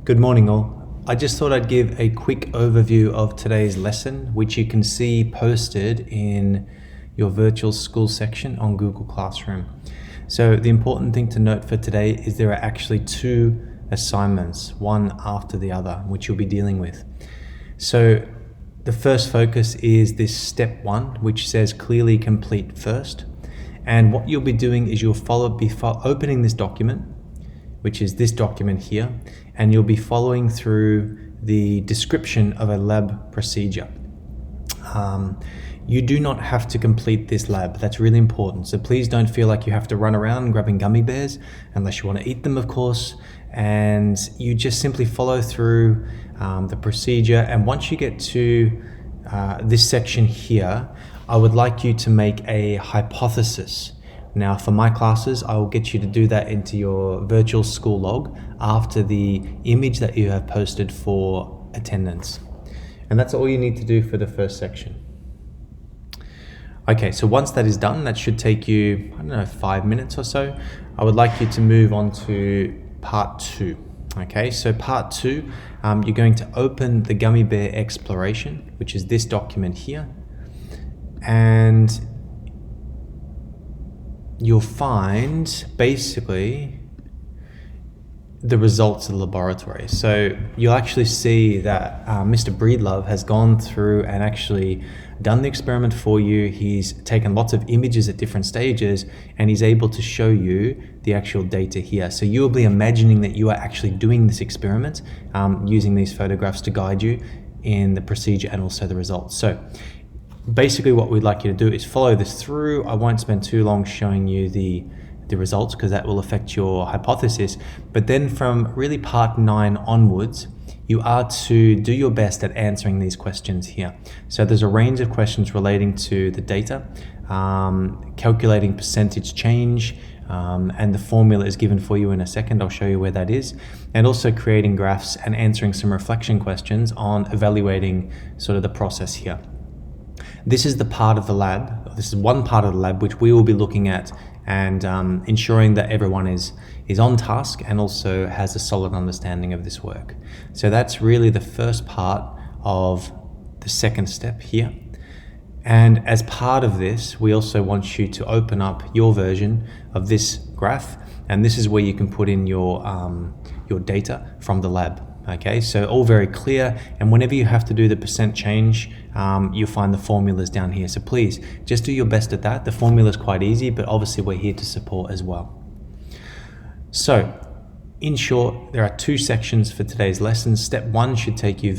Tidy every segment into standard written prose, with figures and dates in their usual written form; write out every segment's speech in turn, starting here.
Good morning all. I just thought I'd give a quick overview of today's lesson, which you can see posted in your virtual school section on Google Classroom. So the important thing to note for today is there are actually two assignments, one after the other, which you'll be dealing with. So the first focus is this step 1, which says clearly complete first. And what you'll be doing is you'll be opening this document, which is this document here, and you'll be following through the description of a lab procedure. You do not have to complete this lab. That's really important. So please don't feel like you have to run around grabbing gummy bears, unless you want to eat them, of course. And you just simply follow through the procedure. And once you get to this section here, I would like you to make a hypothesis. Now for my classes, I will get you to do that into your virtual school log after the image that you have posted for attendance. And that's all you need to do for the first section. Okay, so once that is done, that should take you, 5 minutes or so. I would like you to move on to part 2. Okay, so part 2, you're going to open the Gummy Bear Exploration, which is this document here. And you'll find basically the results of the laboratory. So you'll actually see that Mr. Breedlove has gone through and actually done the experiment for you. He's taken lots of images at different stages and he's able to show you the actual data here. So you'll be imagining that you are actually doing this experiment using these photographs to guide you in the procedure and also the results. So basically what we'd like you to do is follow this through. I won't spend too long showing you the results because that will affect your hypothesis. But then from really part 9 onwards, you are to do your best at answering these questions here. So there's a range of questions relating to the data, calculating percentage change, and the formula is given for you in a second. I'll show you where that is. And also creating graphs and answering some reflection questions on evaluating sort of the process here. This is the part of the lab, this is one part of the lab which we will be looking at and ensuring that everyone is on task and also has a solid understanding of this work. So that's really the first part of the second step here. And as part of this, we also want you to open up your version of this graph, and this is where you can put in your data from the lab. Okay, so all very clear, and whenever you have to do the percent change, you'll find the formulas down here. So please, just do your best at that. The formula is quite easy, but obviously we're here to support as well. So, in short, there are 2 sections for today's lesson. Step 1 should take you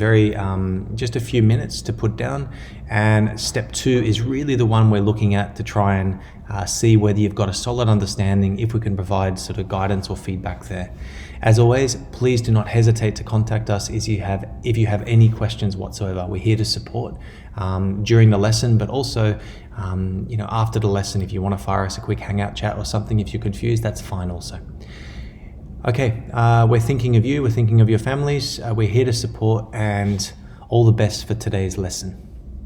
just a few minutes to put down, and step 2 is really the one we're looking at to try and see whether you've got a solid understanding, if we can provide sort of guidance or feedback there. As always, please do not hesitate to contact us if you have any questions whatsoever. We're here to support during the lesson, but also after the lesson. If you want to fire us a quick hangout chat or something, if you're confused, that's fine also. Okay, we're thinking of you, we're thinking of your families, we're here to support, and all the best for today's lesson.